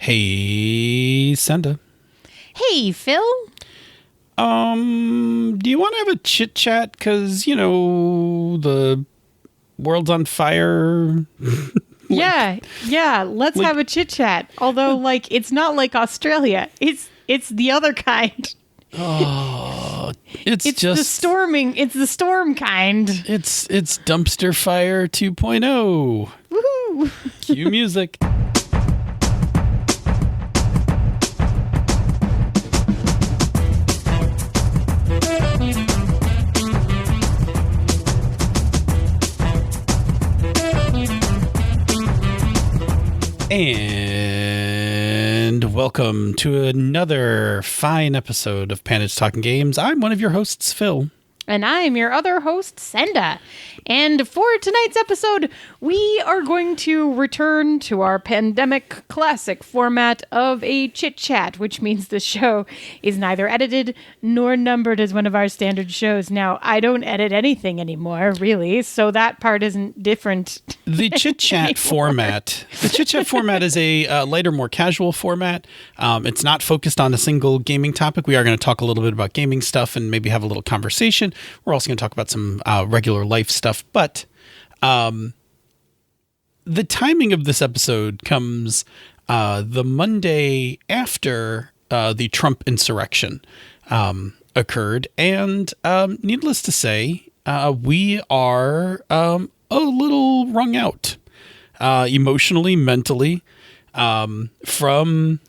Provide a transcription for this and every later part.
Hey, Senda. Hey, Phil. Do you want to have a chit chat? Because, the world's on fire. Yeah. Let's have a chit chat. Although, it's not like Australia. It's the other kind. Oh, it's just the storming. It's the storm kind. It's dumpster fire 2.0. Woohoo! Cue music. And welcome to another fine episode of Panda's Talking Games. I'm one of your hosts, Phil. And I'm your other host, Senda. And for tonight's episode, we are going to return to our pandemic classic format of a chit-chat, which means the show is neither edited nor numbered as one of our standard shows. Now, I don't edit anything anymore, really, so that part isn't different. The chit-chat format. The chit-chat format is a lighter, more casual format. It's not focused on a single gaming topic. We are going to talk a little bit about gaming stuff and maybe have a little conversation. We're also going to talk about some regular life stuff, but the timing of this episode comes the Monday after the Trump insurrection occurred, and needless to say, we are a little wrung out emotionally, mentally, from,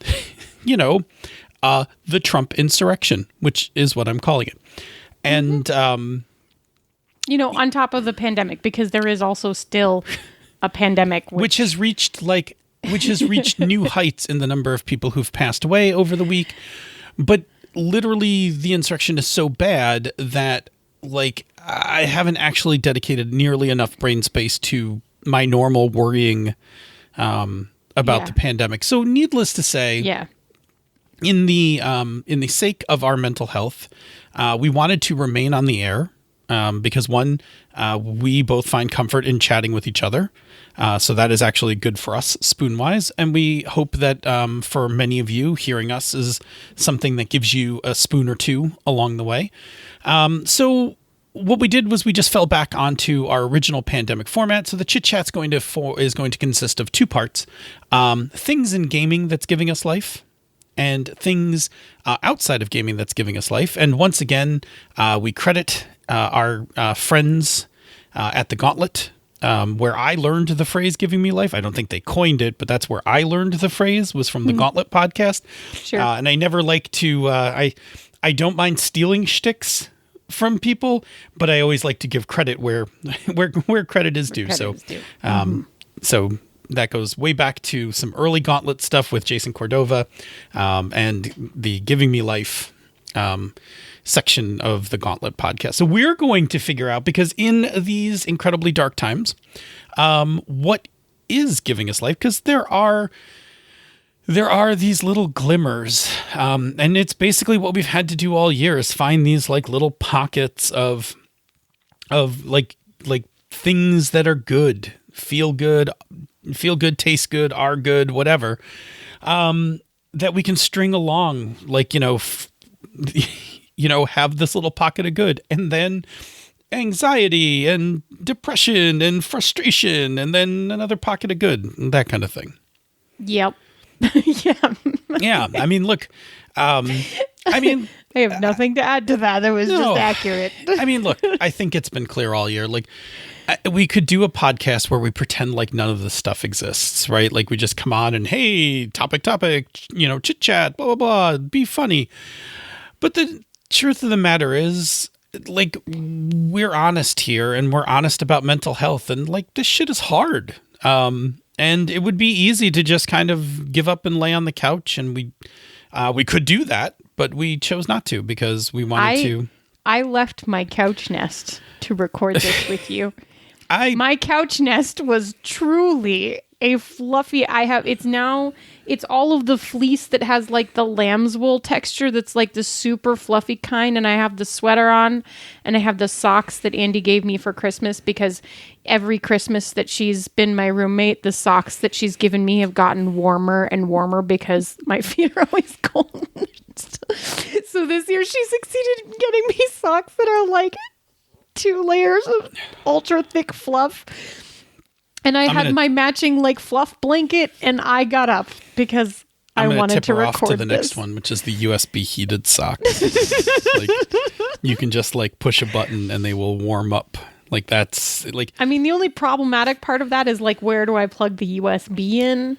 the Trump insurrection, which is what I'm calling it. And, on top of the pandemic, because there is also still a pandemic, which has reached new heights in the number of people who've passed away over the week. But literally the insurrection is so bad that I haven't actually dedicated nearly enough brain space to my normal worrying, about the pandemic. So needless to say, in the sake of our mental health, we wanted to remain on the air because one, we both find comfort in chatting with each other. So that is actually good for us spoon-wise. And we hope that for many of you, hearing us is something that gives you a spoon or two along the way. So what we did was we just fell back onto our original pandemic format. So the chit chat's is going to consist of two parts: things in gaming that's giving us life, and things outside of gaming that's giving us life. And once again, we credit our friends at the Gauntlet, where I learned the phrase "giving me life." I don't think they coined it, but that's where I learned the phrase, was from the Gauntlet podcast. Sure. And I never like to, I don't mind stealing shticks from people, but I always like to give credit where credit is due. So that goes way back to some early Gauntlet stuff with Jason Cordova, and the Giving Me Life section of the Gauntlet podcast. So we're going to figure out, because in these incredibly dark times, what is giving us life? Because there are these little glimmers, and it's basically what we've had to do all year, is find these little pockets of things that are good, feel good, taste good, are good, whatever, that we can string along, have this little pocket of good, and then anxiety and depression and frustration, and then another pocket of good, that kind of thing. Yep. Yeah. I mean, look, I have nothing to add to that. It was just accurate. I mean, look, I think it's been clear all year. We could do a podcast where we pretend like none of this stuff exists, right? We just come on and, hey, topic, chit chat, blah, blah, blah, be funny. But the truth of the matter is, we're honest here, and we're honest about mental health, and this shit is hard. And it would be easy to just kind of give up and lay on the couch, and we could do that, but we chose not to because we wanted to. I left my couch nest to record this with you. My couch nest was truly a fluffy. It's now it's all of the fleece that has like the lamb's wool texture that's like the super fluffy kind, and I have the sweater on, and I have the socks that Andy gave me for Christmas, because every Christmas that she's been my roommate, the socks that she's given me have gotten warmer and warmer because my feet are always cold. So this year she succeeded in getting me socks that are like 2 layers of ultra thick fluff. And I had my matching like fluff blanket, and I got up because I wanted to record off to the this. next one, which is the USB heated socks. Like, you can just like push a button and they will warm up. Like, that's like. I mean, the only problematic part of that is like, where do I plug the USB in?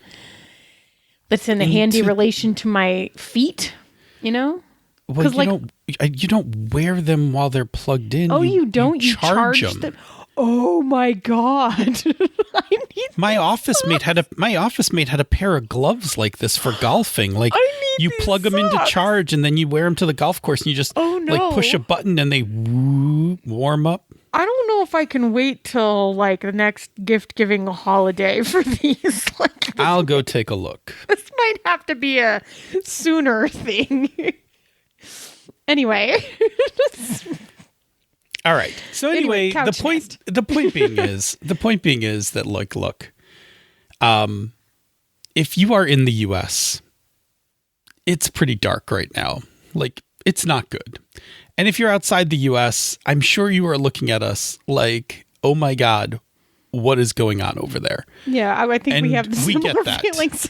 That's in a handy relation to my feet, you know? Well, you don't wear them while they're plugged in. Oh, you don't? You charge them. Oh my God! My office mate had a pair of gloves like this for golfing. Like, you plug them into charge, and then you wear them to the golf course, and you just like push a button, and they warm up. I don't know if I can wait till like the next gift giving holiday for these. Like, I'll go take a look. This might have to be a sooner thing. Anyway. All right. So anyway, the point being is that look, if you are in the US, it's pretty dark right now. Like, it's not good. And if you're outside the US, I'm sure you are looking at us like, oh my God, what is going on over there? Yeah, I think we have the similar feelings.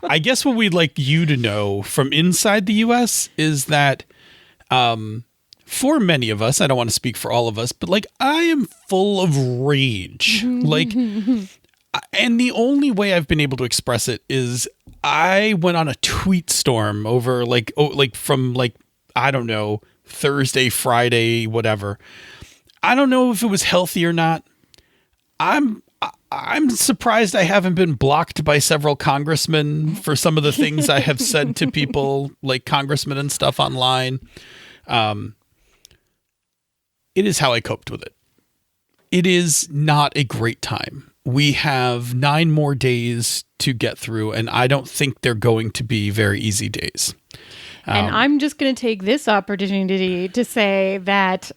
I guess what we'd like you to know from inside the US is that for many of us, I don't want to speak for all of us, but like, I am full of rage. Like, and the only way I've been able to express it is I went on a tweet storm over from I don't know, Thursday, Friday, whatever. I don't know if it was healthy or not. I'm surprised I haven't been blocked by several congressmen for some of the things I have said to people, like congressmen and stuff online. It is how I coped with it. It is not a great time. We have 9 more days to get through, and I don't think they're going to be very easy days. And I'm just going to take this opportunity to say that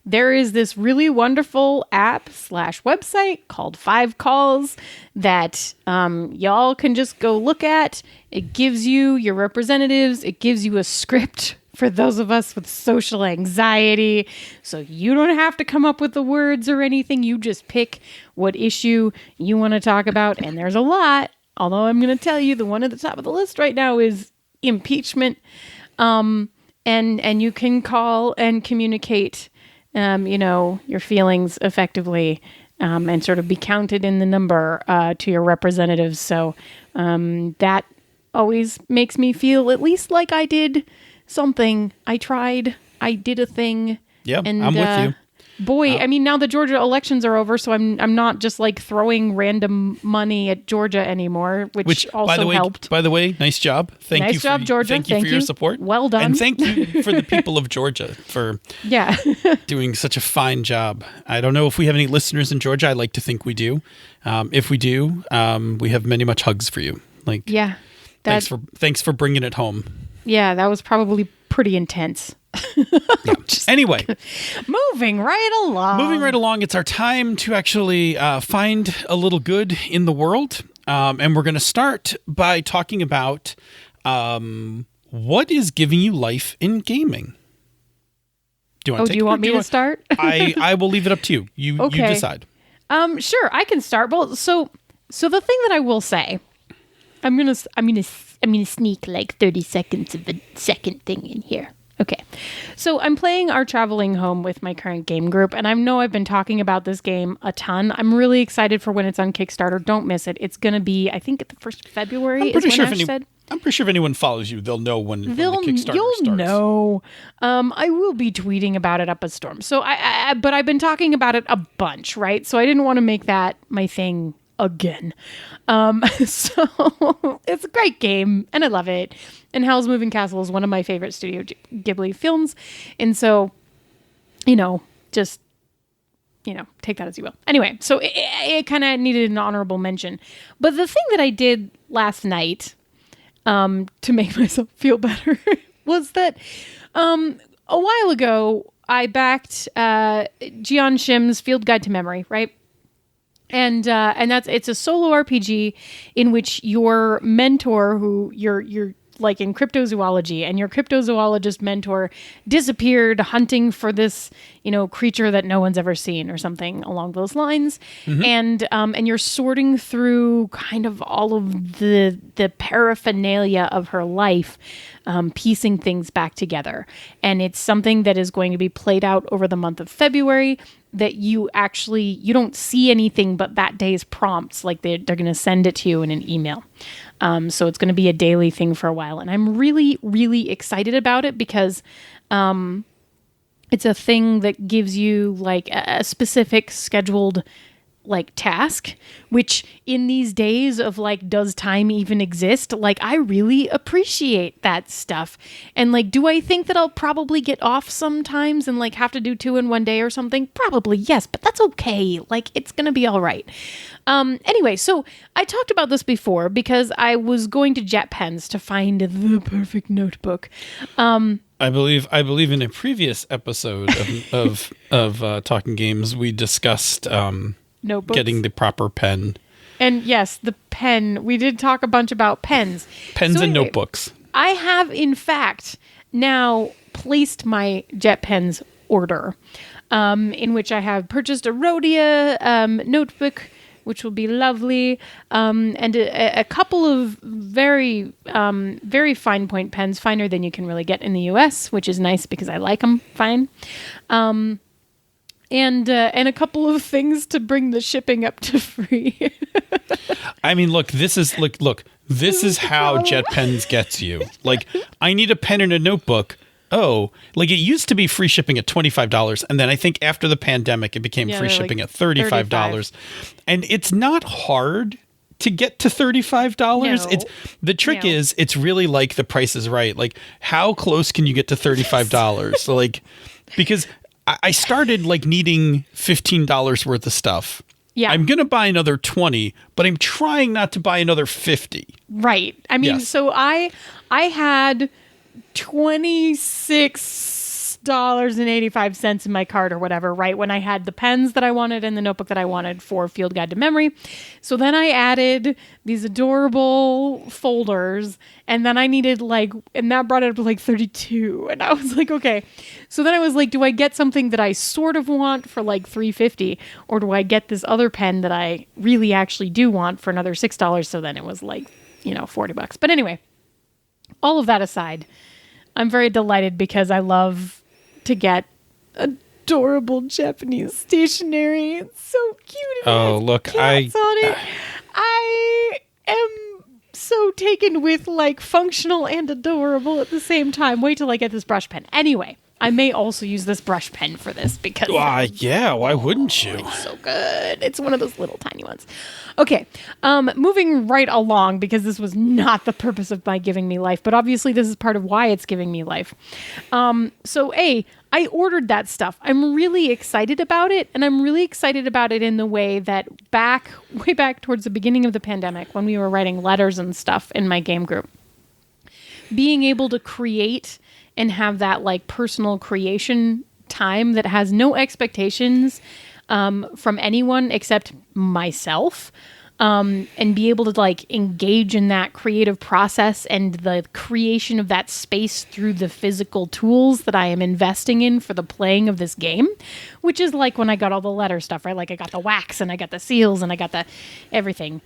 there is this really wonderful app/website called 5 Calls that y'all can just go look at. It gives you your representatives. It gives you a script for those of us with social anxiety. So you don't have to come up with the words or anything. You just pick what issue you want to talk about. And there's a lot. Although I'm going to tell you the one at the top of the list right now is impeachment. And you can call and communicate, your feelings effectively, and sort of be counted in the number to your representatives. So that always makes me feel at least like I did something. I tried. I did a thing. Yeah, and I'm with you. Boy, I mean, now the Georgia elections are over, so I'm not just like throwing random money at Georgia anymore, which also helped. By the way, nice job. Nice job, Georgia. Thank you for your support. Well done. And thank you for the people of Georgia for doing such a fine job. I don't know if we have any listeners in Georgia. I like to think we do. If we do, we have many much hugs for you. Thanks for bringing it home. Yeah, that was probably pretty intense. Yeah. Anyway, moving right along. It's our time to actually find a little good in the world. And we're going to start by talking about what is giving you life in gaming. Do you want me to start? I will leave it up to you. You decide. Sure, I can start. Well, so the thing that I will say, I'm gonna sneak like 30 seconds of a second thing in here. Okay, so I'm playing Our Traveling Home with my current game group, and I know I've been talking about this game a ton. I'm really excited for when it's on Kickstarter. Don't miss it. It's going to be, I think, at the 1st of February is when Ash said. I'm pretty sure if anyone follows you, they'll know when the Kickstarter starts. You'll know. I will be tweeting about it up a storm. But I've been talking about it a bunch, right? So I didn't want to make that my thing again. So it's a great game, and I love it. And Howl's Moving Castle is one of my favorite Studio Ghibli films. And so, just, take that as you will. Anyway, so it kind of needed an honorable mention. But the thing that I did last night to make myself feel better was that a while ago I backed Jion Shim's Field Guide to Memory, right? And it's a solo RPG in which your mentor, who you're like in cryptozoology, and your cryptozoologist mentor disappeared hunting for this, creature that no one's ever seen or something along those lines. Mm-hmm. And you're sorting through kind of all of the paraphernalia of her life, piecing things back together. And it's something that is going to be played out over the month of February, that you don't see anything but that day's prompts. Like they're going to send it to you in an email. So it's going to be a daily thing for a while. And I'm really, really excited about it because it's a thing that gives you like a specific scheduled like task, which in these days of like, does time even exist? Like, I really appreciate that stuff. And like, do I think that I'll probably get off sometimes and like have to do 2 in one day or something? Probably yes, but that's okay. Like, it's going to be all right. Anyway, so I talked about this before because I was going to JetPens to find the perfect notebook. I believe in a previous episode of Talking Games, we discussed notebooks. Getting the proper pen. And yes, the pen. We did talk a bunch about pens. Pens and notebooks. I have, in fact, now placed my JetPens order, in which I have purchased a Rhodia notebook, which will be lovely, and a couple of very, very fine point pens, finer than you can really get in the U.S., which is nice because I like them fine. And a couple of things to bring the shipping up to free. I mean, look, this is how JetPens gets you. Like, I need a pen and a notebook. Oh, like it used to be free shipping at $25, and then I think after the pandemic it became free shipping like at $35. And it's not hard to get to $35. No. The trick is it's really like The Price is Right. Like, how close can you get to $35? So like, because I started like needing $15 worth of stuff. Yeah. I'm going to buy another 20, but I'm trying not to buy another 50. Right. I mean, so I had $26.85 in my cart or whatever, right? When I had the pens that I wanted and the notebook that I wanted for Field Guide to Memory. So then I added these adorable folders, and then I needed and that brought it up to like 32. And I was like, okay. So then I was like, do I get something that I sort of want for like $3.50, or do I get this other pen that I really actually do want for another $6? So then it was like, $40. But anyway, all of that aside, I'm very delighted because I love to get adorable Japanese stationery. It's so cute. Look, cats on it. I am so taken with like functional and adorable at the same time. Wait till I get this brush pen. Anyway, I may also use this brush pen for this because why wouldn't you? It's so good. It's one of those little tiny ones. Okay, moving right along, because this was not the purpose of my giving me life, but obviously this is part of why it's giving me life. So I ordered that stuff. I'm really excited about it, and I'm really excited about it in the way that way back towards the beginning of the pandemic, when we were writing letters and stuff in my game group, being able to create and have that like personal creation time that has no expectations from anyone except myself, and be able to like engage in that creative process and the creation of that space through the physical tools that I am investing in for the playing of this game, which is like when I got all the letter stuff, right? Like I got the wax and I got the seals and I got the everything.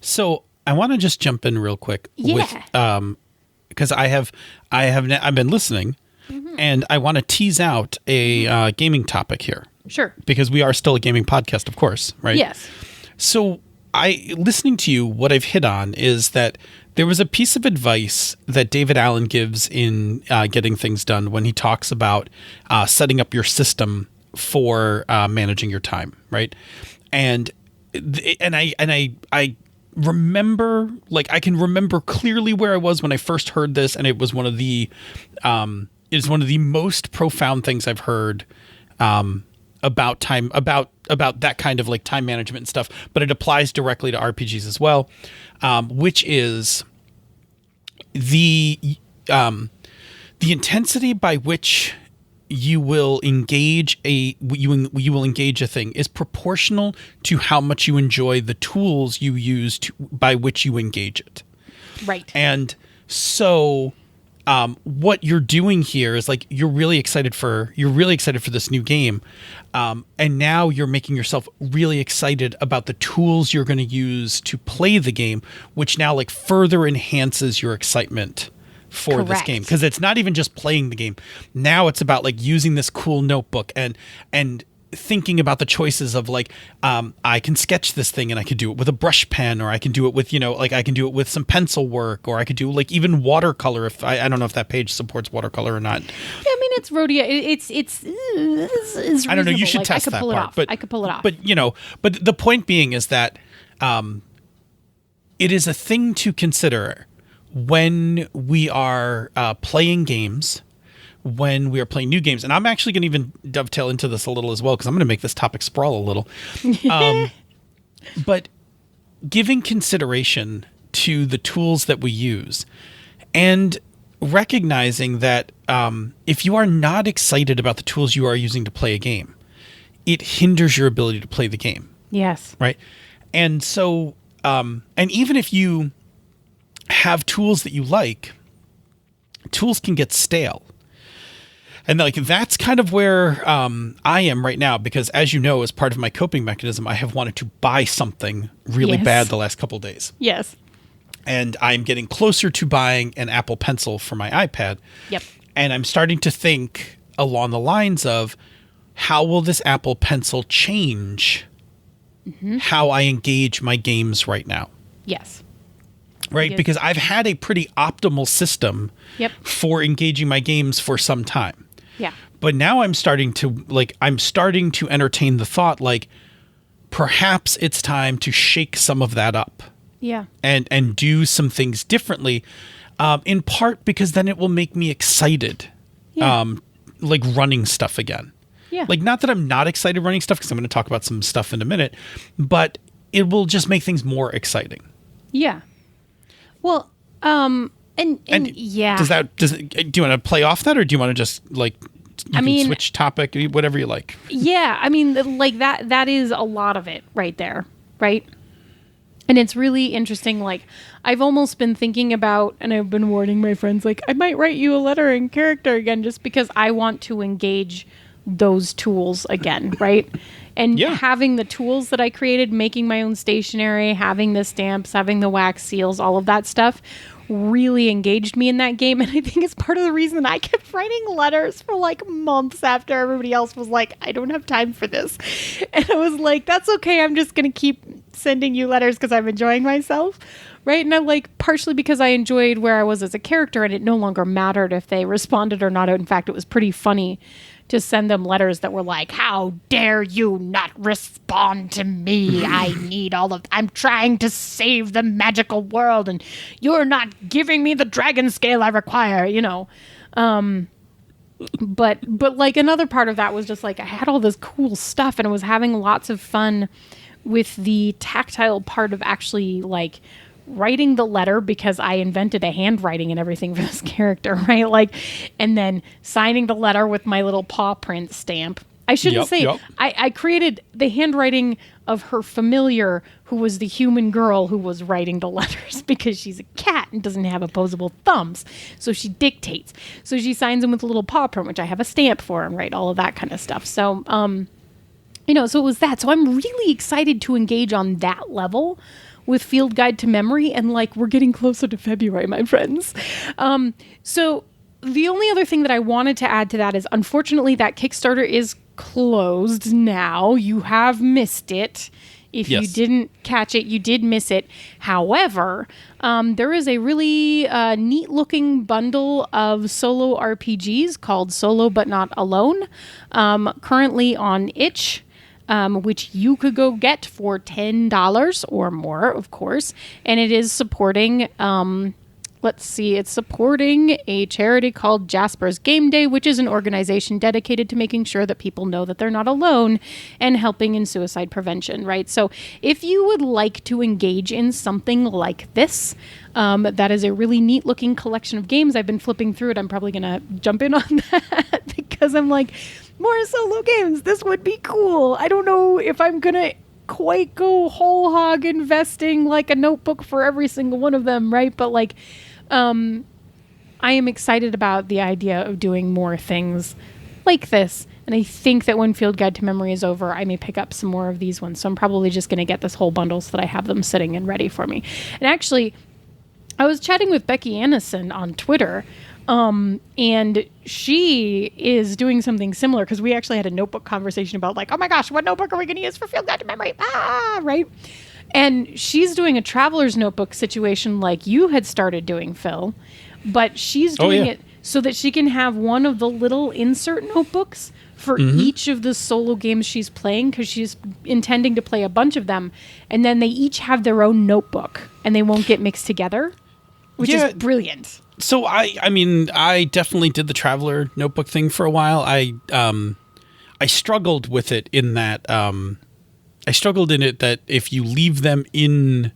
So I want to just jump in real quick with because I've been listening, and I want to tease out a gaming topic here. Sure. Because we are still a gaming podcast, of course, right? Yes. So listening to you, what I've hit on is that there was a piece of advice that David Allen gives in Getting Things Done when he talks about setting up your system for managing your time, right? And I remember, like, I can remember clearly where I was when I first heard this, and it was one of the most profound things I've heard about time, about that kind of like time management and stuff, but it applies directly to RPGs as well, which is the intensity by which you will engage you will engage a thing is proportional to how much you enjoy the tools you use by which you engage it. Right. And so what you're doing here is like you're really excited for this new game, and now you're making yourself really excited about the tools you're going to use to play the game, which now like further enhances your excitement for this game, because it's not even just playing the game. Now it's about like using this cool notebook and thinking about the choices of like, I can sketch this thing and I could do it with a brush pen, or I can do it with, like I can do it with some pencil work, or I could do like even watercolor. If I don't know if that page supports watercolor or not. Yeah, I mean, it's rodeo. It's I don't know. You should like, test that part. But I could pull it off. But but the point being is that it is a thing to consider when we are playing games, when we are playing new games. And I'm actually going to even dovetail into this a little as well, because I'm going to make this topic sprawl a little. But giving consideration to the tools that we use, and recognizing that if you are not excited about the tools you are using to play a game, it hinders your ability to play the game. Yes. Right. And so, and even if you have tools that you like, tools can get stale. And like that's kind of where I am right now, because as you know, as part of my coping mechanism, I have wanted to buy something really bad the last couple of days. Yes. And I'm getting closer to buying an Apple Pencil for my iPad. Yep. And I'm starting to think along the lines of, how will this Apple Pencil change how I engage my games right now? Yes. Right? Because I've had a pretty optimal system for engaging my games for some time. Yeah. But now I'm starting to entertain the thought, like, perhaps it's time to shake some of that up. Yeah. And do some things differently, in part because then it will make me excited, like running stuff again. Yeah. Like, not that I'm not excited running stuff, because I'm going to talk about some stuff in a minute, but it will just make things more exciting. Yeah. Well, and yeah. Do you want to play off that, or do you want to just like, you can switch topic, whatever you like? Yeah. I mean, like that is a lot of it right there. Right. And it's really interesting. Like, I've almost been thinking about, and I've been warning my friends, like, I might write you a letter in character again, just because I want to engage those tools again. Right. And having the tools that I created, making my own stationery, having the stamps, having the wax seals, all of that stuff really engaged me in that game. And I think it's part of the reason I kept writing letters for like months after everybody else was like, I don't have time for this. And I was like, that's okay. I'm just going to keep sending you letters because I'm enjoying myself. Right. And I like, partially because I enjoyed where I was as a character, and it no longer mattered if they responded or not. In fact, it was pretty funny to send them letters that were like, how dare you not respond to me? I'm trying to save the magical world, and you're not giving me the dragon scale I require, But like another part of that was just like, I had all this cool stuff, and I was having lots of fun with the tactile part of actually like writing the letter, because I invented a handwriting and everything for this character, right? Like, and then signing the letter with my little paw print stamp. I shouldn't say I created the handwriting of her familiar, who was the human girl who was writing the letters, because she's a cat and doesn't have opposable thumbs. So she dictates. So she signs them with a little paw print, which I have a stamp for him, right? All of that kind of stuff. So, so it was that. So I'm really excited to engage on that level with Field Guide to Memory, and like, we're getting closer to February, my friends. So the only other thing that I wanted to add to that is, unfortunately, that Kickstarter is closed now. You have missed it. If you didn't catch it, you did miss it. However, there is a really neat looking bundle of solo RPGs called Solo But Not Alone, currently on itch. Which you could go get for $10 or more, of course. And it is supporting let's see, it's supporting a charity called Jasper's Game Day, which is an organization dedicated to making sure that people know that they're not alone and helping in suicide prevention, right? So if you would like to engage in something like this, that is a really neat looking collection of games. I've been flipping through it. I'm probably going to jump in on that because I'm like, more solo games. This would be cool. I don't know if I'm going to quite go whole hog investing like a notebook for every single one of them, right? But like, I am excited about the idea of doing more things like this. And I think that when Field Guide to Memory is over, I may pick up some more of these ones. So I'm probably just going to get this whole bundle so that I have them sitting and ready for me. And actually, I was chatting with Becky Annison on Twitter, and she is doing something similar because we actually had a notebook conversation about like, oh my gosh, what notebook are we going to use for Field Guide to Memory? Right? And she's doing a traveler's notebook situation like you had started doing, Phil, but she's doing it so that she can have one of the little insert notebooks for each of the solo games she's playing, because she's intending to play a bunch of them, and then they each have their own notebook and they won't get mixed together, which is brilliant. So I mean, I definitely did the traveler notebook thing for a while. I struggled with it in that that if you leave them in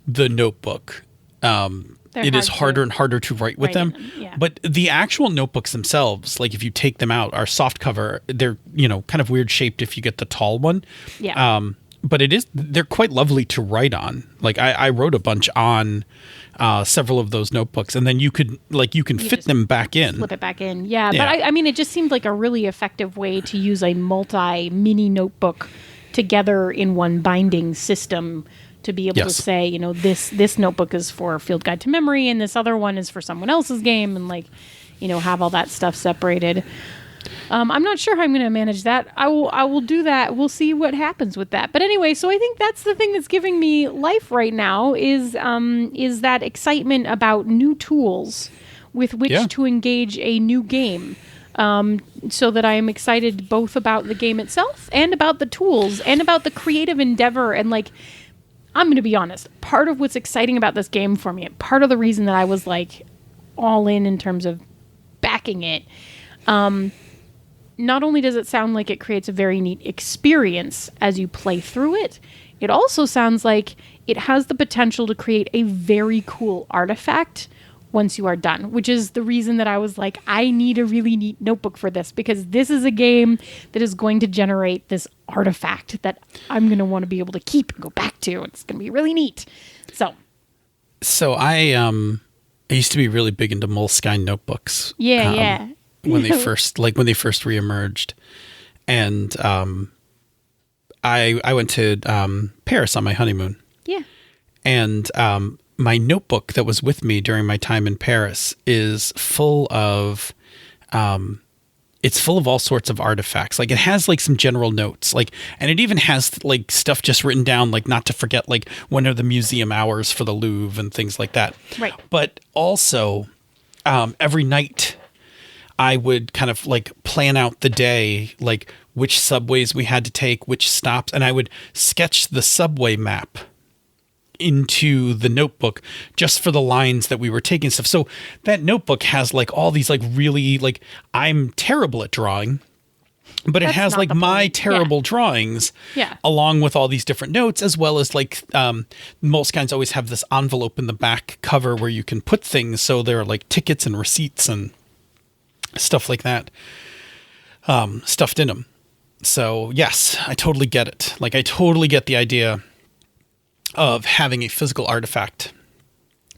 the notebook, it is harder and harder to write with them. Yeah. But the actual notebooks themselves, like if you take them out, are soft cover. They're, kind of weird shaped if you get the tall one. Yeah. But they're quite lovely to write on. Like I wrote a bunch on several of those notebooks, and then you can fit them back in. Flip it back in. Yeah. But I mean, it just seemed like a really effective way to use a multi-mini notebook together in one binding system to be able to say, this notebook is for Field Guide to Memory and this other one is for someone else's game, and have all that stuff separated. I'm not sure how I'm going to manage that. I will do that. We'll see what happens with that. But anyway, so I think that's the thing that's giving me life right now is that excitement about new tools with which to engage a new game. So that I am excited both about the game itself and about the tools and about the creative endeavor. And I'm going to be honest, part of what's exciting about this game for me, part of the reason that I was all in terms of backing it, not only does it sound like it creates a very neat experience as you play through it, it also sounds like it has the potential to create a very cool artifact once you are done, which is the reason that I was like, I need a really neat notebook for this, because this is a game that is going to generate this artifact that I'm going to want to be able to keep and go back to. It's going to be really neat. So I used to be really big into Moleskine notebooks. Yeah. When they first reemerged, and I went to Paris on my honeymoon. Yeah, and my notebook that was with me during my time in Paris is full of all sorts of artifacts. Like it has some general notes, and it even has stuff just written down, not to forget, when are the museum hours for the Louvre and things like that. Right. But also, every night I would kind of plan out the day, which subways we had to take, which stops, and I would sketch the subway map into the notebook just for the lines that we were taking stuff. So that notebook has all these really I'm terrible at drawing, but it has my terrible drawings along with all these different notes, as well as most kinds always have this envelope in the back cover where you can put things. So there are tickets and receipts and stuff like that stuffed in them. So yes, I totally get it. I totally get the idea of having a physical artifact.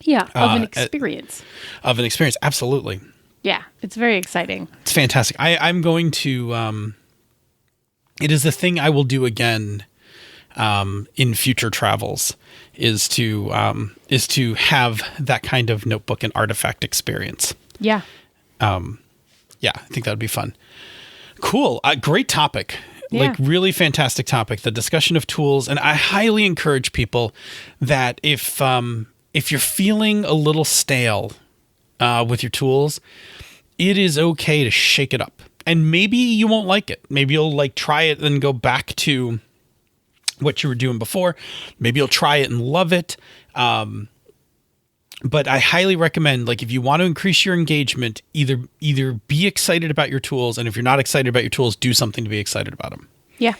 Yeah, of an experience. Absolutely. Yeah, it's very exciting. It's fantastic. I'm going to... it is the thing I will do again in future travels, is to have that kind of notebook and artifact experience. Yeah. Yeah, I think that would be fun. Cool. Great topic. Yeah. Really fantastic topic, the discussion of tools. And I highly encourage people that if you're feeling a little stale with your tools, it is okay to shake it up. And maybe you won't like it. Maybe you'll try it and go back to what you were doing before. Maybe you'll try it and love it. But I highly recommend, like, if you want to increase your engagement, either be excited about your tools, and if you're not excited about your tools, do something to be excited about them. Yeah.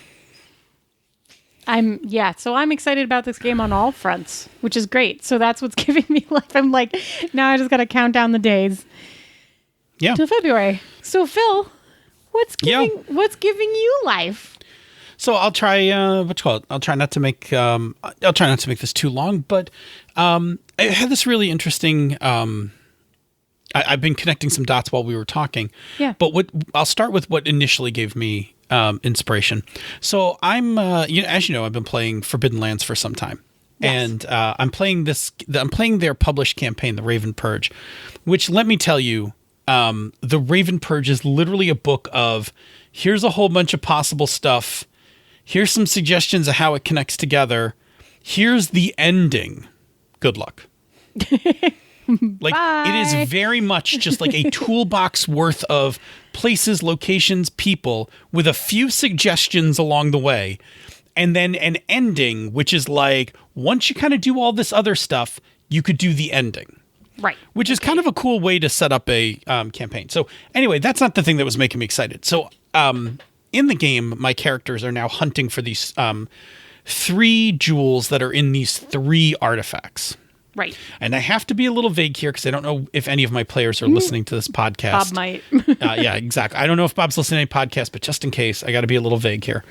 So I'm excited about this game on all fronts, which is great. So that's what's giving me life. I'm like, now I just got to count down the days. Yeah. Till February. So Phil, what's giving you life? So I'll try. I'll try not to make. I'll try not to make this too long. But I had this really interesting. I've been connecting some dots while we were talking. Yeah. But I'll start with what initially gave me inspiration. So I'm, as you know, I've been playing Forbidden Lands for some time, and I'm playing their published campaign, the Raven Purge, which, let me tell you, the Raven Purge is literally a book of, here's a whole bunch of possible stuff. Here's some suggestions of how it connects together. Here's the ending. Good luck. Like, Bye. It is very much just like a toolbox worth of places, locations, people, with a few suggestions along the way. And then an ending, which is like, once you kind of do all this other stuff, you could do the ending. Right. Which is kind of a cool way to set up a campaign. So anyway, that's not the thing that was making me excited. So in the game, my characters are now hunting for these 3 jewels that are in these 3 artifacts. Right. And I have to be a little vague here because I don't know if any of my players are listening to this podcast. Bob might. Yeah, exactly. I don't know if Bob's listening to any podcast, but just in case, I got to be a little vague here.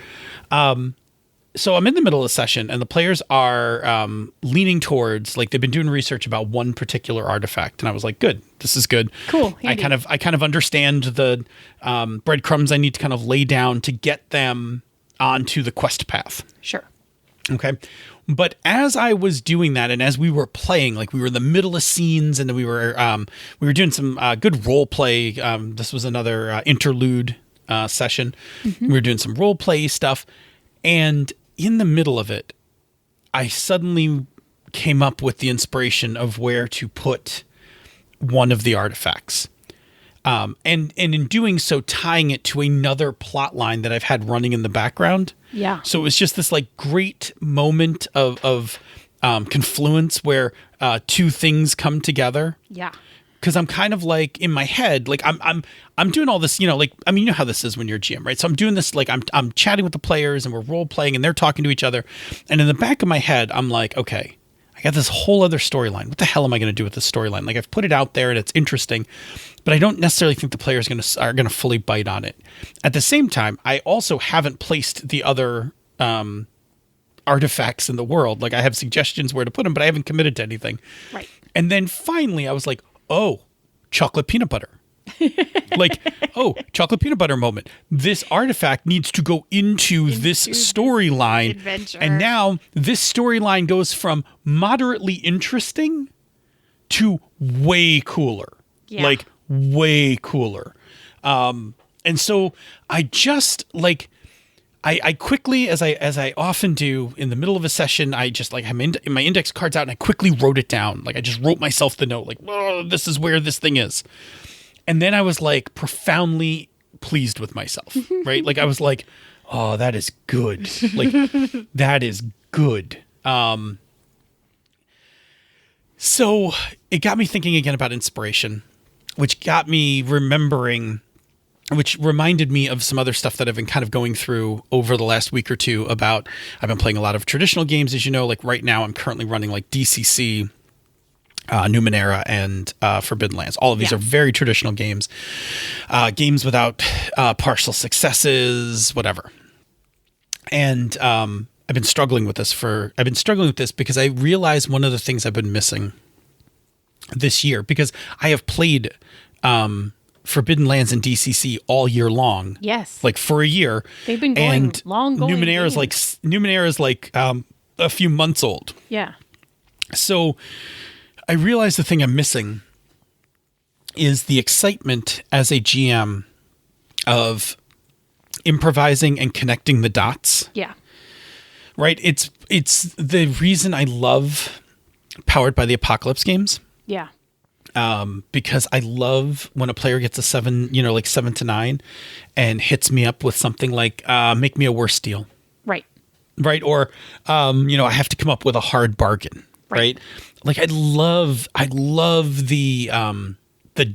So I'm in the middle of the session, and the players are leaning towards, like, they've been doing research about one particular artifact, and I was like, good, this is good. Cool. I kind of understand the breadcrumbs I need to kind of lay down to get them onto the quest path. Sure. Okay. But as I was doing that, and as we were playing, like, we were in the middle of scenes, and we were doing some good role play. This was another interlude session. Mm-hmm. We were doing some role play stuff, and in the middle of it, I suddenly came up with the inspiration of where to put one of the artifacts. And in doing so, tying it to another plot line that I've had running in the background. Yeah. So it was just this, like, great moment of confluence where 2 things come together. Yeah. Because I'm kind of like, in my head, like, I'm doing all this, like, I mean, you know how this is when you're a GM, right? So I'm doing this, like, I'm chatting with the players, and we're role playing, and they're talking to each other. And in the back of my head, I'm like, okay, I got this whole other storyline. What the hell am I going to do with this storyline? Like, I've put it out there, and it's interesting, but I don't necessarily think the players are going to fully bite on it. At the same time, I also haven't placed the other artifacts in the world. Like, I have suggestions where to put them, but I haven't committed to anything. Right. And then finally, I was like, oh, chocolate peanut butter. Like, oh, chocolate peanut butter moment. This artifact needs to go into this storyline. Adventure. And now this storyline goes from moderately interesting to way cooler. Yeah. Like, way cooler. And so I just, like, I quickly, as I often do in the middle of a session, I just, like, I'm in my index cards out, and I quickly wrote it down. Like, I just wrote myself the note, like, oh, this is where this thing is. And then I was, like, profoundly pleased with myself, right? Like, I was like, oh, that is good. Like, that is good. So it got me thinking again about inspiration, which got me remembering, which reminded me of some other stuff that I've been kind of going through over the last week or two about, I've been playing a lot of traditional games, as you know. Like, right now I'm currently running, like, DCC, Numenera, and Forbidden Lands. All of these are very traditional games, games without partial successes, whatever. And I've been struggling with this because I realized one of the things I've been missing this year, because I have played Forbidden Lands and DCC all year long. Yes. Like, for a year. They've been going long. Numenera is like a few months old. Yeah. So I realized the thing I'm missing is the excitement as a GM of improvising and connecting the dots. Yeah. Right? It's the reason I love Powered by the Apocalypse games. Yeah. Because I love when a player gets a 7, like 7 to 9, and hits me up with something like, make me a worse deal. Right. Right. Or, I have to come up with a hard bargain. right? Like I love the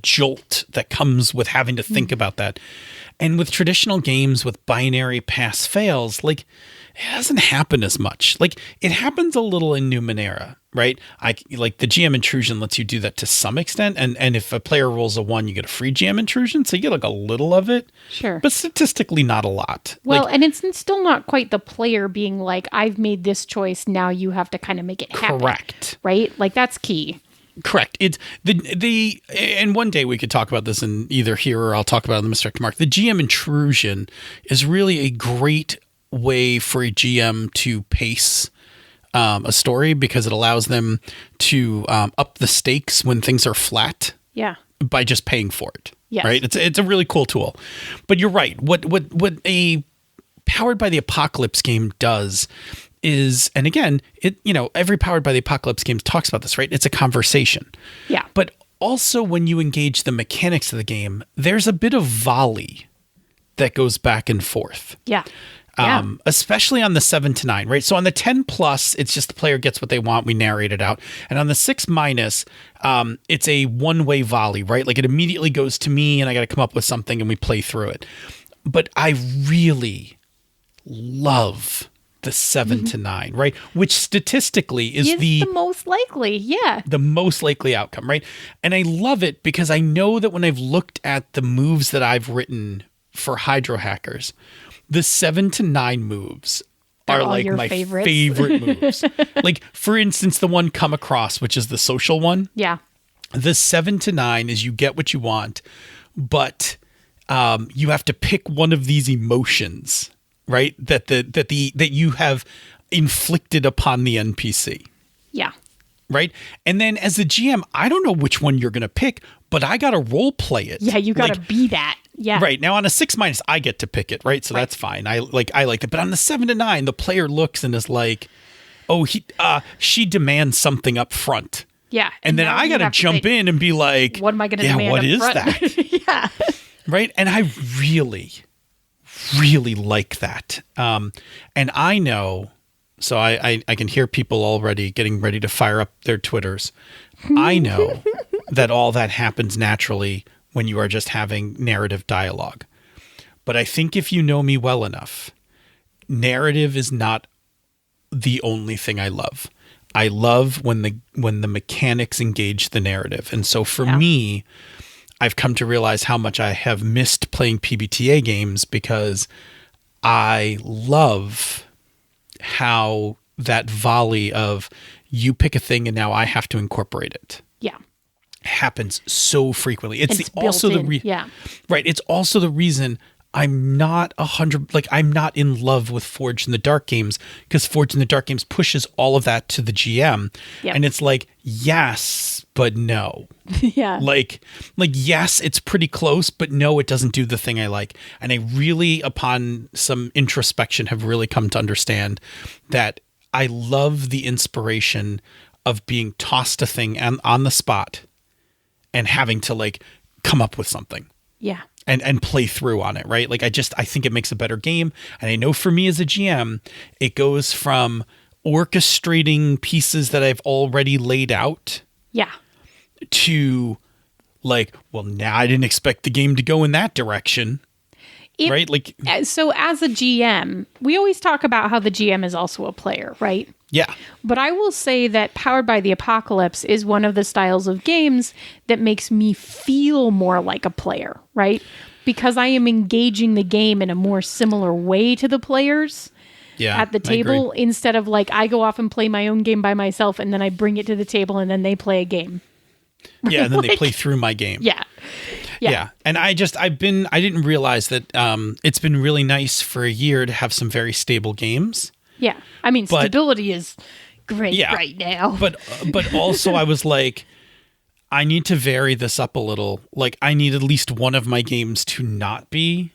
jolt that comes with having to think about that. And with traditional games with binary pass fails, like it doesn't happen as much. Like it happens a little in Numenera, right? Like the GM intrusion lets you do that to some extent. And if a player rolls a 1, you get a free GM intrusion. So you get like a little of it. Sure. But statistically not a lot. Well, and it's still not quite the player being like, I've made this choice. Now you have to kind of make it happen. Correct. Right? Like that's key. Correct. It's and one day we could talk about this in either here or I'll talk about it in the Misdirect Mark. The GM intrusion is really a great way for a GM to pace a story because it allows them to up the stakes when things are flat. Yeah. By just paying for it. Yes. Right. It's a really cool tool. But you're right. What a Powered by the Apocalypse game does is, and again, every Powered by the Apocalypse game talks about this, right? It's a conversation. Yeah. But also when you engage the mechanics of the game, there's a bit of volley that goes back and forth. Yeah. Especially on the 7 to 9, right? So on the 10 plus, it's just the player gets what they want. We narrate it out. And on the 6 minus, it's a one-way volley, right? Like it immediately goes to me and I got to come up with something and we play through it. But I really love the 7 to 9, right? Which statistically is the most likely. Yeah. The most likely outcome, right? And I love it because I know that when I've looked at the moves that I've written for Hydro Hackers, the 7 to 9 moves are like my favorite moves. Like, for instance, the one Come Across, which is the social one. Yeah. The 7 to 9 is you get what you want, but you have to pick one of these emotions, right? That you have inflicted upon the NPC. Yeah. Right. And then as the GM, I don't know which one you're going to pick, but I got to role play it. Yeah. You got to be that. Yeah. Right. Now on a 6 minus, I get to pick it. Right. So that's fine. I like it. But on the 7 to 9, the player looks and is like, oh, she demands something up front. Yeah. And then I got to jump in and be like, what am I going to demand? What is front? that? Yeah. Right. And I really, really like that. And I know, so I can hear people already getting ready to fire up their Twitters. I know that all that happens naturally when you are just having narrative dialogue. But I think if you know me well enough, narrative is not the only thing I love. I love when the mechanics engage the narrative. And so for me, I've come to realize how much I have missed playing PBTA games because I love how that volley of you pick a thing and now I have to incorporate it. Yeah. Happens so frequently. It's also the right. It's also the reason I'm not I'm not in love with Forged in the Dark games because Forged in the Dark games pushes all of that to the GM, and it's like yes, but no. Yeah. Like yes, it's pretty close, but no, it doesn't do the thing I like. And I really, upon some introspection, have really come to understand that I love the inspiration of being tossed a thing on the spot and having to like come up with something. Yeah. And play through on it, right? Like I think it makes a better game. And I know for me as a GM, it goes from orchestrating pieces that I've already laid out. Yeah. To like, well, now I didn't expect the game to go in that direction. Right? Like, so as a GM, we always talk about how the GM is also a player, right? Yeah. But I will say that Powered by the Apocalypse is one of the styles of games that makes me feel more like a player, right? Because I am engaging the game in a more similar way to the players at the table instead of like I go off and play my own game by myself and then I bring it to the table and then they play a game. Yeah, and then they play through my game. Yeah. And I didn't realize that it's been really nice for a year to have some very stable games. Yeah. I mean, stability is great right now. But also I was like, I need to vary this up a little. Like I need at least one of my games to not be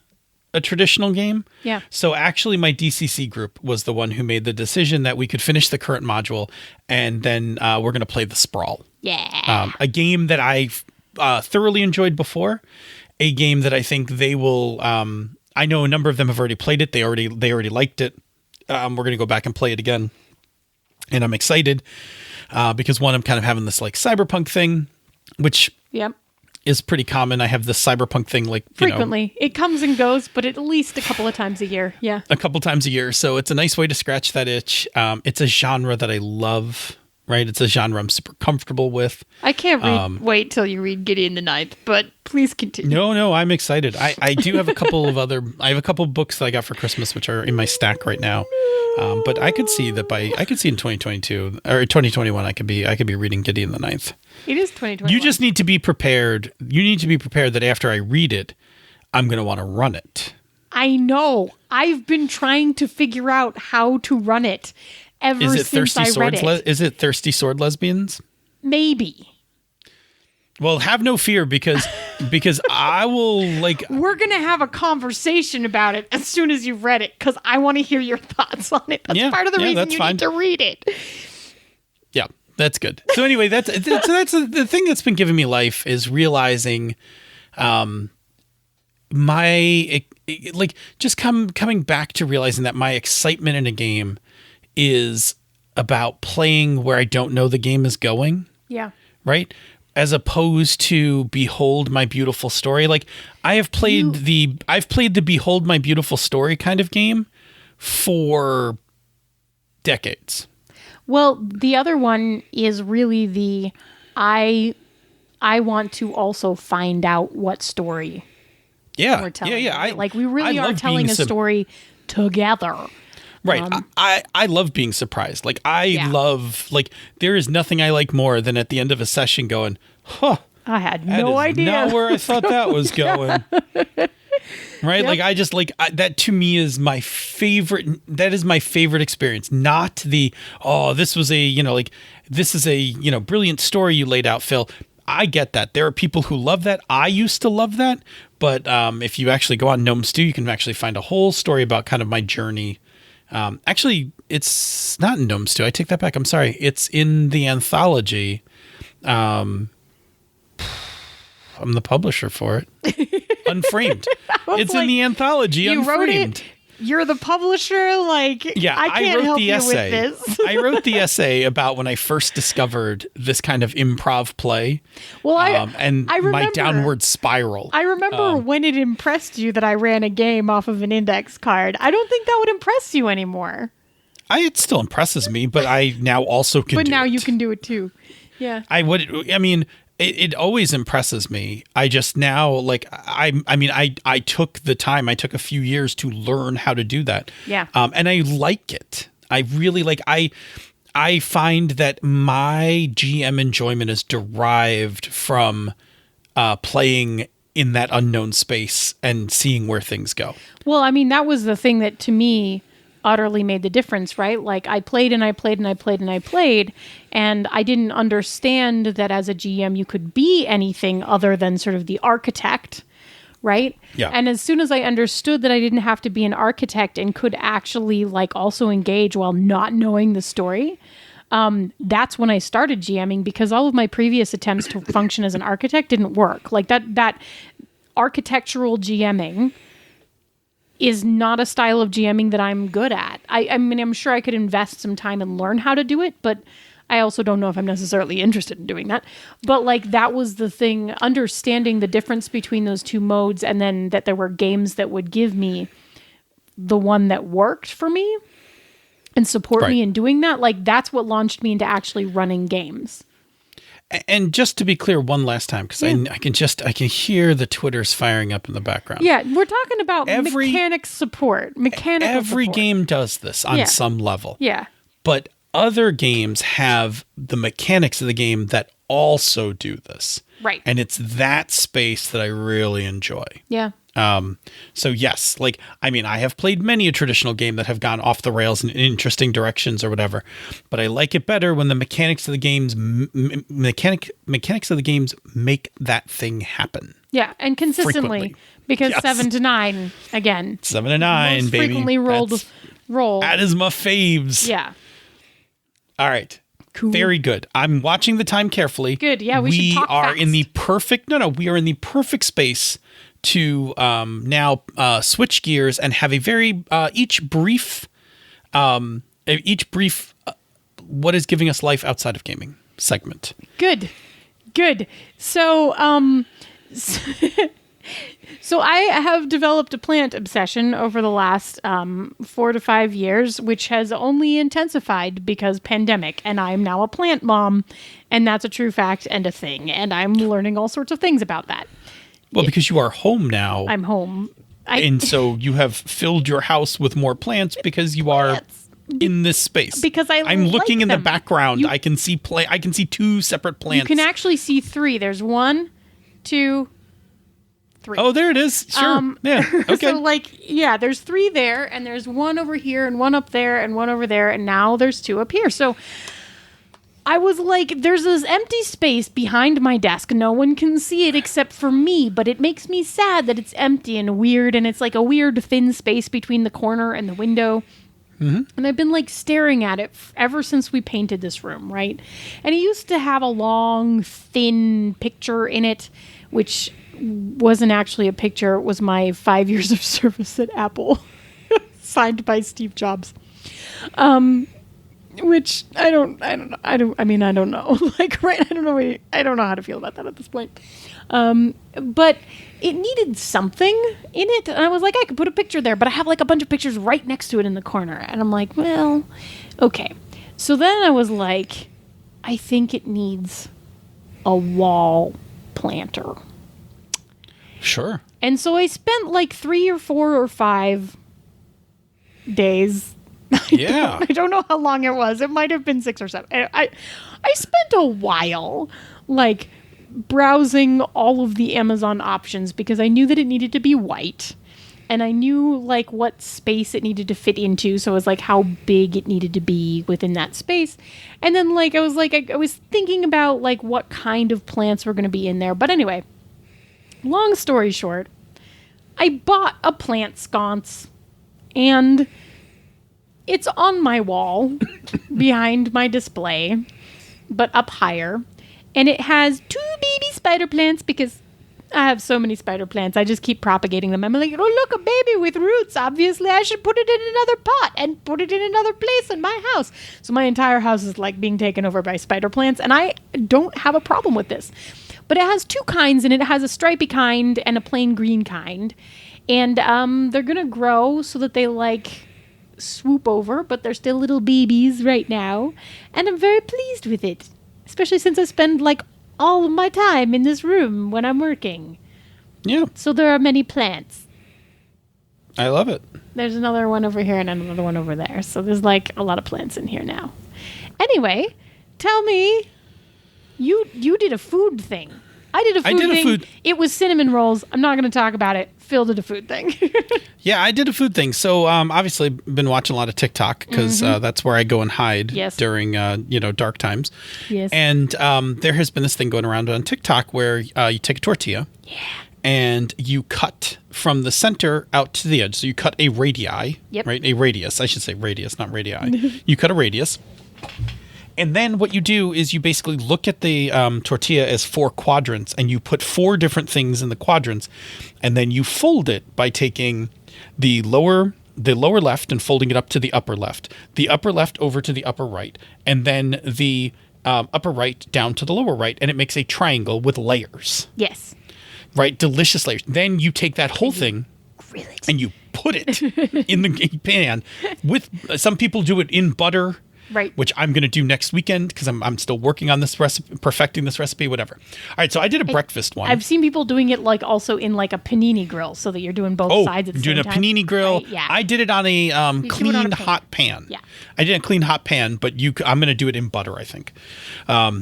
a traditional game. Yeah. So actually my DCC group was the one who made the decision that we could finish the current module and then we're going to play the Sprawl. Yeah. A game that I've thoroughly enjoyed before, a game that I think they will, I know a number of them have already played it. They already liked it. We're going to go back and play it again. And I'm excited. because one, I'm kind of having this like cyberpunk thing, which Yep. is pretty common. I have this cyberpunk thing like Frequently. It comes and goes, but at least a couple of times a year. Yeah. a couple times a year. So it's a nice way to scratch that itch. It's a genre that I love, right? It's a genre I'm super comfortable with. I can't wait till you read Gideon the Ninth, but please continue. No, I'm excited. I do have a couple of I have a couple books that I got for Christmas, which are in my stack right now. But I could see that in 2022 or 2021, I could be reading Gideon the Ninth. It is 2021. You just need to be prepared. You need to be prepared that after I read it, I'm going to want to run it. I know. I've been trying to figure out how to run it ever since I read it. Is it Thirsty Sword Lesbians? Maybe. Well, have no fear because I will We're going to have a conversation about it as soon as you've read it because I want to hear your thoughts on it. That's part of the reason you need to read it. Yeah, that's good. So anyway, that's the thing that's been giving me life is realizing coming back to realizing that my excitement in a game is about playing where I don't know the game is going. Yeah. Right? As opposed to Behold My Beautiful Story. Like I've played the Behold My Beautiful Story kind of game for decades. Well, the other one is really I want to also find out what story we're telling. Yeah. We really are telling a story together. Right. I love being surprised. Love, there is nothing I like more than at the end of a session going, I had no idea. Not where I thought that was going. Right. Yep. That to me is my favorite. That is my favorite experience. Not this was this is a brilliant story you laid out, Phil. I get that. There are people who love that. I used to love that. But if you actually go on Gnome Stew, you can actually find a whole story about kind of my journey. Actually, it's not in Gnome Stew. I take that back. I'm sorry. It's in the anthology. I'm the publisher for it. Unframed. It's in the anthology. You Unframed. wrote it. You're the publisher. I can't help you with this. I wrote the essay about when I first discovered this kind of improv play. Well, I remember my downward spiral. I remember when it impressed you that I ran a game off of an index card. I don't think that would impress you anymore. It still impresses me, but I now also can. But now you can do it too. Yeah. It always impresses me. I just now I took the time. I took a few years to learn how to do that. Yeah. And I like it. I really I find that my GM enjoyment is derived from playing in that unknown space and seeing where things go. Well, that was the thing that to me utterly made the difference, right? I played and I played and I played and I played, and I didn't understand that as a GM you could be anything other than sort of the architect, right? Yeah. And as soon as I understood that I didn't have to be an architect and could actually also engage while not knowing the story, that's when I started GMing, because all of my previous attempts to function as an architect didn't work. That architectural GMing is not a style of GMing that I'm good at. I'm sure I could invest some time and learn how to do it, but I also don't know if I'm necessarily interested in doing that. But that was the thing, understanding the difference between those two modes, and then that there were games that would give me the one that worked for me and support me in doing that. That's what launched me into actually running games. And just to be clear one last time, because I can hear the Twitters firing up in the background. Yeah, we're talking about mechanics support. Every game does this on some level. Yeah. But other games have the mechanics of the game that also do this. Right. And it's that space that I really enjoy. Yeah. So yes, I have played many a traditional game that have gone off the rails in interesting directions or whatever, but I like it better when the mechanics of the games mechanics of the games make that thing happen. Yeah, and consistently, frequently. Because 7 to 9 again. 7 to 9, most baby. Frequently roll. That is my faves. Yeah. All right. Cool. Very good. I'm watching the time carefully. Good. Yeah, we should talk fast. We are in the perfect space to now switch gears and have a very each brief what is giving us life outside of gaming segment. Good. So, so I have developed a plant obsession over the last 4 to 5 years, which has only intensified because pandemic, and I'm now a plant mom, and that's a true fact and a thing, and I'm learning all sorts of things about that. Well, because you are home now. I'm home. And so you have filled your house with more plants because you are in this space. Because I'm looking like in them. the background. I can see 2 separate plants. You can actually see 3. There's 1, 2, 3. Oh, there it is. Sure. Yeah. Okay. So there's 3 there, and there's 1 over here, and 1 up there, and 1 over there, and now there's 2 up here. So I was like, there's this empty space behind my desk. No one can see it except for me, but it makes me sad that it's empty and weird, and it's like a weird thin space between the corner and the window. Mm-hmm. And I've been like staring at it ever since we painted this room, right? And it used to have a long, thin picture in it, which wasn't actually a picture. It was my 5 years of service at Apple, signed by Steve Jobs. Which I don't know. I don't know. I don't know how to feel about that at this point. But it needed something in it. And I was like, I could put a picture there, but I have like a bunch of pictures right next to it in the corner. And I'm like, well, okay. So then I was like, I think it needs a wall planter. Sure. And so I spent like 3 or 4 or 5 days. Yeah. I don't know how long it was. It might have been 6 or 7. I spent a while like browsing all of the Amazon options because I knew that it needed to be white. And I knew like what space it needed to fit into. So it was like how big it needed to be within that space. And then like I was thinking about like what kind of plants were going to be in there. But anyway, long story short, I bought a plant sconce and it's on my wall behind my display, but up higher. And it has 2 baby spider plants because I have so many spider plants. I just keep propagating them. I'm like, oh, look, a baby with roots. Obviously, I should put it in another pot and put it in another place in my house. So my entire house is like being taken over by spider plants. And I don't have a problem with this. But it has 2 kinds, and it has a stripy kind and a plain green kind. And they're going to grow so that they like swoop over, but they're still little babies right now. And I'm very pleased with it, especially since I spend like all of my time in this room when I'm working. Yeah. So there are many plants. I love it. There's another one over here and another one over there. So there's like a lot of plants in here now. Anyway, tell me, you did a food thing. I did a food thing. It was cinnamon rolls. I'm not going to talk about it. Phil did a food thing. Yeah, I did a food thing. So obviously been watching a lot of TikTok because that's where I go and hide during dark times. Yes. And there has been this thing going around on TikTok where you take a tortilla and you cut from the center out to the edge. So you cut a radii, right? A radius. I should say radius, not radii. You cut a radius. And then what you do is you basically look at the tortilla as 4 quadrants, and you put 4 different things in the quadrants, and then you fold it by taking the lower left and folding it up to the upper left over to the upper right, and then the upper right down to the lower right, and it makes a triangle with layers. Yes. Right? Delicious layers. Then you take that whole thing and you put it in the pan with, some people do it in butter. Right. Which I'm going to do next weekend because I'm still working on this recipe, perfecting this recipe, whatever. All right, so I did a breakfast one. I've seen people doing it like also in like a panini grill so that you're doing both sides at the same time. Doing a panini grill. Right, yeah. I did it on a clean hot pan. Yeah. I did a clean hot pan, but I'm going to do it in butter, I think,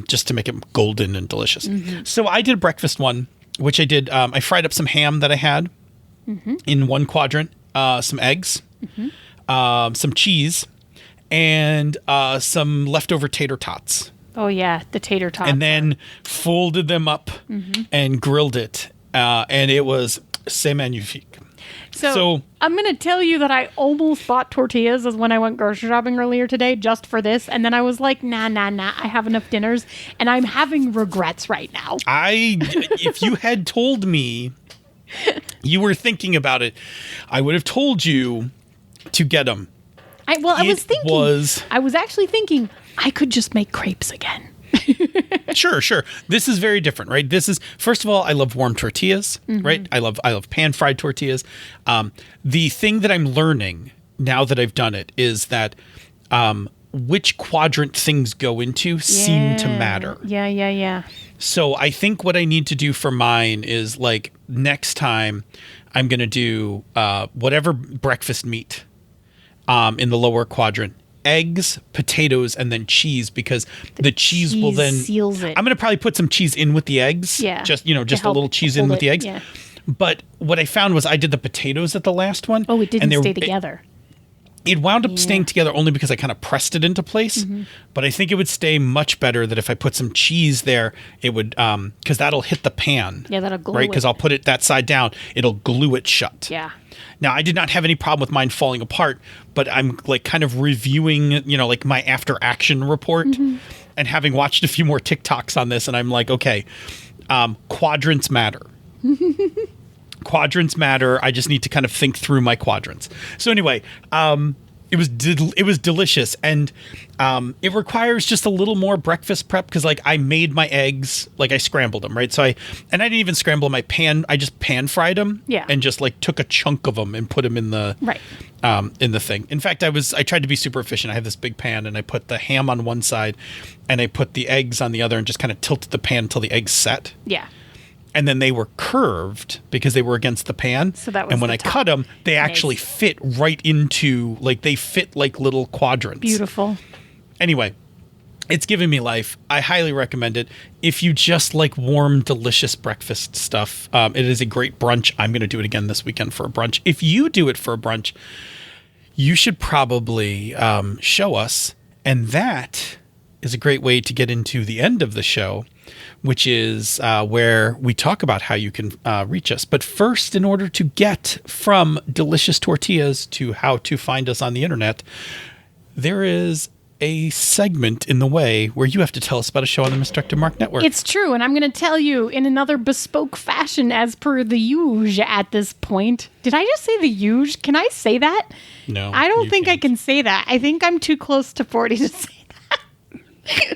just to make it golden and delicious. Mm-hmm. So I did a breakfast one, which I did. I fried up some ham that I had in one quadrant, some eggs, some cheese, and some leftover tater tots. Oh, yeah, the tater tots. And then folded them up and grilled it. And it was c'est magnifique. So I'm going to tell you that I almost bought tortillas as when I went grocery shopping earlier today just for this. And then I was like, nah, I have enough dinners. And I'm having regrets right now. If you had told me you were thinking about it, I would have told you to get them. I was actually thinking, I could just make crepes again. Sure. This is very different, right? This is, first of all, I love warm tortillas, right? I love pan-fried tortillas. The thing that I'm learning now that I've done it is that which quadrant things go into seem to matter. Yeah. So I think what I need to do for mine is, like, next time I'm going to do whatever breakfast meat in the lower quadrant. Eggs, potatoes, and then cheese, because the cheese will then seals it. I'm going to probably put some cheese in with the eggs. Yeah. Just a little cheese in with the eggs. Yeah. But what I found was I did the potatoes at the last one. Oh, it didn't stay together. It wound up staying together only because I kind of pressed it into place. But I think it would stay much better that if I put some cheese there, it would, because that'll hit the pan. Yeah, that'll glue right? Because I'll put it that side down. It'll glue it shut. Yeah. Now, I did not have any problem with mine falling apart, but I'm like kind of reviewing, like my after action report and having watched a few more TikToks on this. And I'm like, okay, quadrants matter. Quadrants matter. I just need to kind of think through my quadrants. So anyway, it was delicious, and it requires just a little more breakfast prep because, like, I made my eggs, like I scrambled them, right? So I didn't even scramble my pan. I just pan fried them, and just like took a chunk of them and put them in the in the thing. In fact, I tried to be super efficient. I have this big pan, and I put the ham on one side, and I put the eggs on the other, and just kind of tilted the pan until the eggs set. Yeah. And then they were curved because they were against the pan. So that was and when the I top. cut them, they actually fit right into, like, they fit like little quadrants. Beautiful. Anyway, it's given me life. I highly recommend it. If you just like warm, delicious breakfast stuff, it is a great brunch. I'm going to do it again this weekend for a brunch. If you do it for a brunch, you should probably show us. And that is a great way to get into the end of the show, which is where we talk about how you can reach us. But first, in order to get from delicious tortillas to how to find us on the internet, there is a segment in the way where you have to tell us about a show on the Misdirected Mark Network. It's true, and I'm going to tell you in another bespoke fashion as per the usual at this point. Did I just say the usual? Can I say that? No. I don't think I can say that. I think I'm too close to 40 to say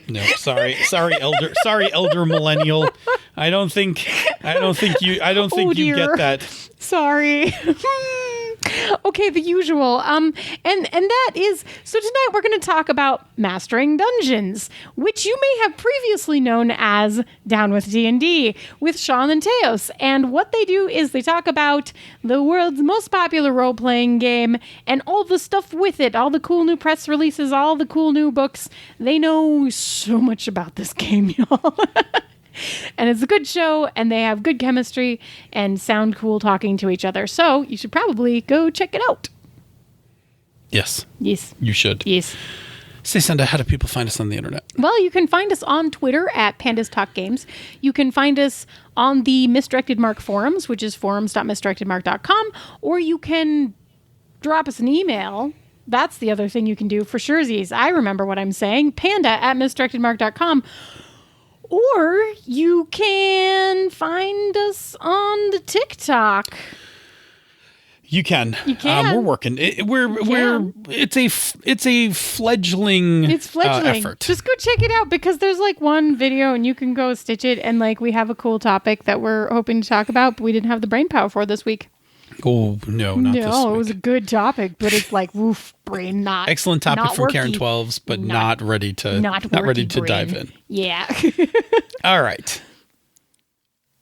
No, sorry, elder millennial. I don't think you get that. Sorry. Okay, the usual. And that is, so tonight we're going to talk about Mastering Dungeons, which you may have previously known as Down with D&D with Sean and Teos. And what they do is they talk about the world's most popular role-playing game and all the stuff with it, all the cool new press releases, all the cool new books. They know so much about this game, y'all. And it's a good show, and they have good chemistry and sound cool talking to each other. So you should probably go check it out. Yes. Yes. You should. Yes. Say, Senda, how do people find us on the internet? Well, you can find us on Twitter at Pandas Talk Games. You can find us on the Misdirected Mark forums, which is forums.misdirectedmark.com, or you can drop us an email. That's the other thing you can do for surezies. I remember what I'm saying. Panda@misdirectedmark.com. Or you can find us on the TikTok. You can. We're working. It's a fledgling. It's fledgling. Effort. Just go check it out because there's like one video and you can go stitch it. And like we have a cool topic that we're hoping to talk about, but we didn't have the brain power for this week. Oh no, not this week. No, it was a good topic, but it's like woof, brain not. Excellent topic not from worky. Karen 12s, but not ready to dive in. Yeah. All right.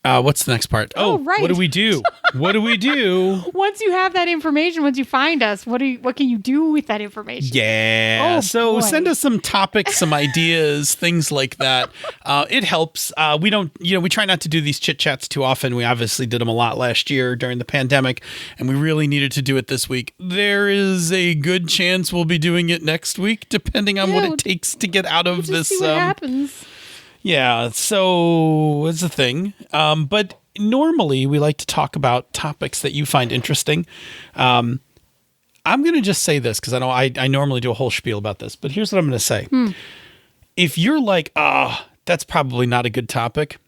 What's the next part? Oh, right. What do we do? What do we do? Once you have that information, once you find us, what can you do with that information? Yeah. Oh, boy. Send us some topics, some ideas, things like that. It helps. We try not to do these chit chats too often. We obviously did them a lot last year during the pandemic, and we really needed to do it this week. There is a good chance we'll be doing it next week, depending on what it takes to get out of this. See what happens. Yeah, so it's a thing. But normally we like to talk about topics that you find interesting. I'm going to just say this because I know I normally do a whole spiel about this, but here's what I'm going to say. If you're like, that's probably not a good topic,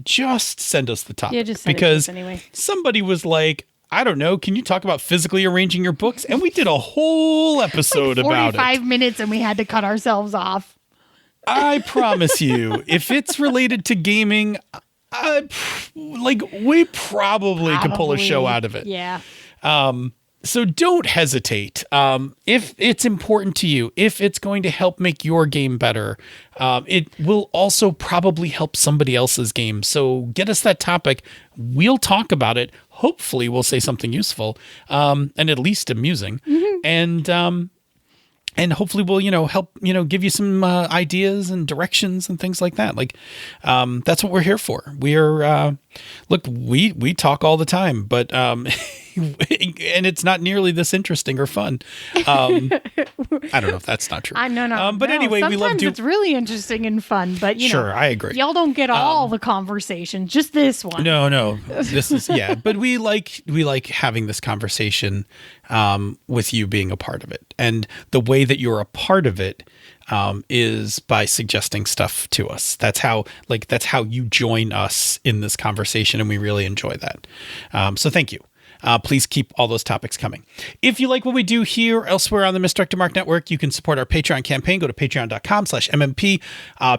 just send us the topic. Yeah, just send because it to us anyway. Somebody was like, I don't know, can you talk about physically arranging your books? And we did a whole episode about it. 45 minutes and we had to cut ourselves off. I promise you, if it's related to gaming, we probably could pull a show out of it. Yeah. So don't hesitate. If it's important to you, if it's going to help make your game better, it will also probably help somebody else's game. So get us that topic. We'll talk about it. Hopefully we'll say something useful, and at least amusing. Mm-hmm. And hopefully we'll, help, give you some ideas and directions and things like that. That's what we're here for. We're, we talk all the time, but, and it's not nearly this interesting or fun. I don't know if that's not true. But anyway, sometimes we love it's really interesting and fun, but sure, I agree. Y'all don't get all the conversations, just this one. No, this is, but we like having this conversation, with you being a part of it. And the way that you're a part of it, is by suggesting stuff to us. That's how you join us in this conversation. And we really enjoy that. So thank you. Please keep all those topics coming. If you like what we do here or elsewhere on the Misdirected Mark Network, you can support our Patreon campaign. Go to patreon.com/MMP.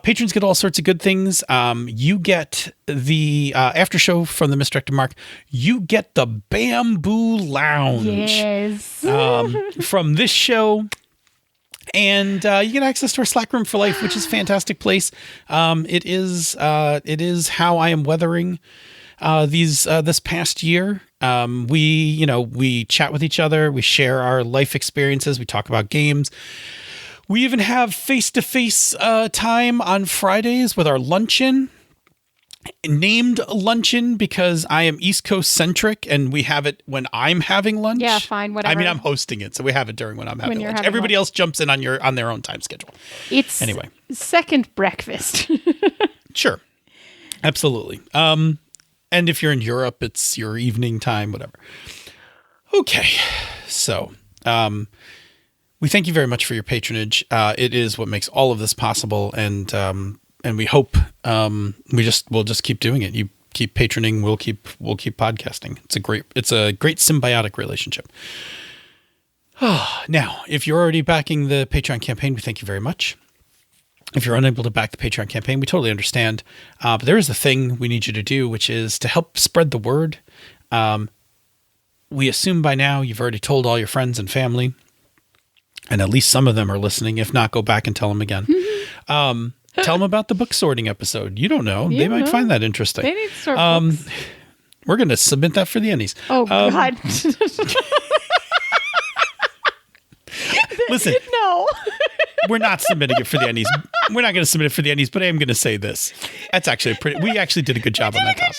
Patrons get all sorts of good things. You get the after show from the Misdirected Mark. You get the Bamboo Lounge. Yes. From this show. And you get access to our Slack room for life, which is a fantastic place. It is how I am weathering this past year. We chat with each other. We share our life experiences. We talk about games. We even have face-to-face time on Fridays with our luncheon. Named luncheon because I am East Coast centric and we have it when I'm having lunch. Yeah, fine, whatever. I mean, I'm hosting it, so we have it during when I'm having lunch. Having Everybody lunch. else jumps in on their own time schedule. It's anyway. Second breakfast. Sure. Absolutely. And if you're in Europe, it's your evening time, whatever. Okay. So, we thank you very much for your patronage. It is what makes all of this possible. And we hope we'll just keep doing it. You keep patroning, we'll keep podcasting. It's a great symbiotic relationship. Now, if you're already backing the Patreon campaign, we thank you very much. If you're unable to back the Patreon campaign, we totally understand. But there is a thing we need you to do, which is to help spread the word. We assume by now you've already told all your friends and family, and at least some of them are listening. If not, go back and tell them again. Tell them about the book sorting episode. You don't know. They might find that interesting. They need to sort books. We're going to submit that for the Ennies. Oh, God. Listen. No. We're not submitting it for the Ennies. We're not going to submit it for the Ennies, but I am going to say this. That's actually we actually did a good job on that topic.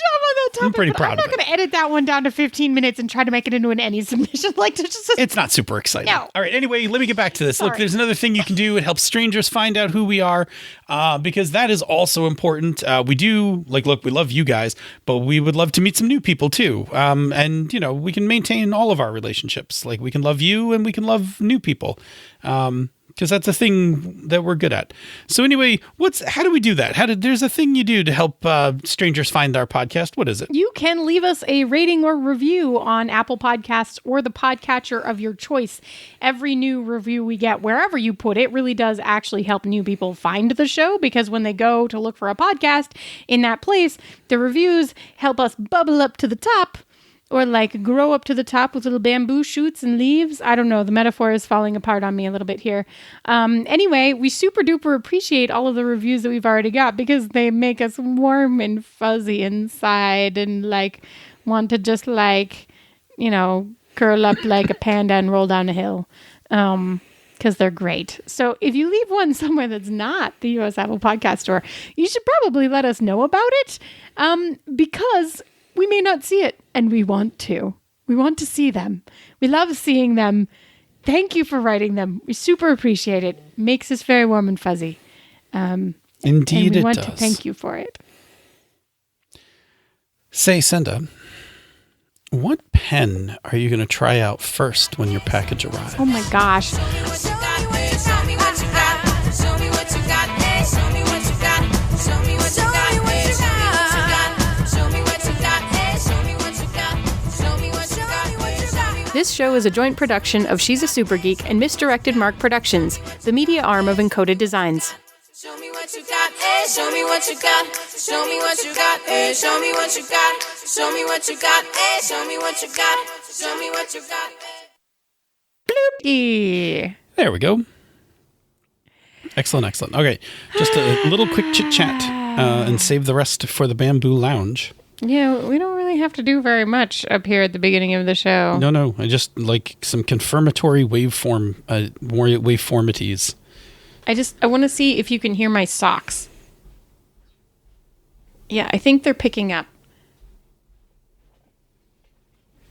I'm pretty proud of it. I'm not going to edit that one down to 15 minutes and try to make it into an Ennie submission. It's not super exciting. No. All right. Anyway, let me get back to this. Sorry. Look, there's another thing you can do. It helps strangers find out who we are, because that is also important. We do we love you guys, but we would love to meet some new people too. And we can maintain all of our relationships. Like we can love you and we can love new people. Because that's a thing that we're good at. So anyway, how do we do that? There's a thing you do to help strangers find our podcast. What is it? You can leave us a rating or review on Apple Podcasts or the podcatcher of your choice. Every new review we get, wherever you put it, really does actually help new people find the show, because when they go to look for a podcast in that place, the reviews help us bubble up to the top. Or grow up to the top with little bamboo shoots and leaves. I don't know. The metaphor is falling apart on me a little bit here. Anyway, we super duper appreciate all of the reviews that we've already got, because they make us warm and fuzzy inside and want to just curl up like a panda and roll down a hill. Because they're great. So if you leave one somewhere that's not the US Apple Podcast Store, you should probably let us know about it. Because we may not see it, and we want to. We want to see them. We love seeing them. Thank you for writing them. We super appreciate it. Makes us very warm and fuzzy. Indeed, and we want does. to thank you for it. Say, Senda, what pen are you going to try out first when your package arrives? Oh my gosh. This show is a joint production of She's a Super Geek and Misdirected Mark Productions, the media arm of Encoded Designs. Show me what what you got, eh? Show me what you got. Show me what you got, eh? Show me what you got. Show me what you got, eh? Show me what you got. Show me what you got, eh? Bloopy. There we go. Excellent, excellent. Okay, just a little quick chit chat and save the rest for the Bamboo Lounge. Yeah, we don't really have to do very much up here at the beginning of the show. No, I just like some confirmatory waveformities. I want to see if you can hear my socks. Yeah, I think they're picking up.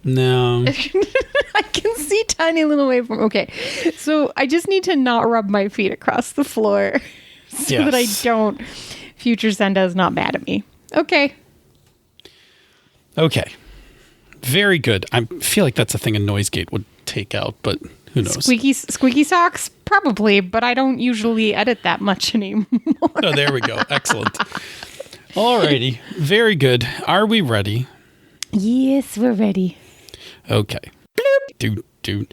No. I can see tiny little waveform. Okay, so I just need to not rub my feet across the floor so that I don't. Future Senda is not mad at me. Okay. Okay. Very good. I feel like that's a thing a noise gate would take out, but who knows? Squeaky socks? Probably, but I don't usually edit that much anymore. Oh, there we go. Excellent. Alrighty. Very good. Are we ready? Yes, we're ready. Okay. Bloop. Do.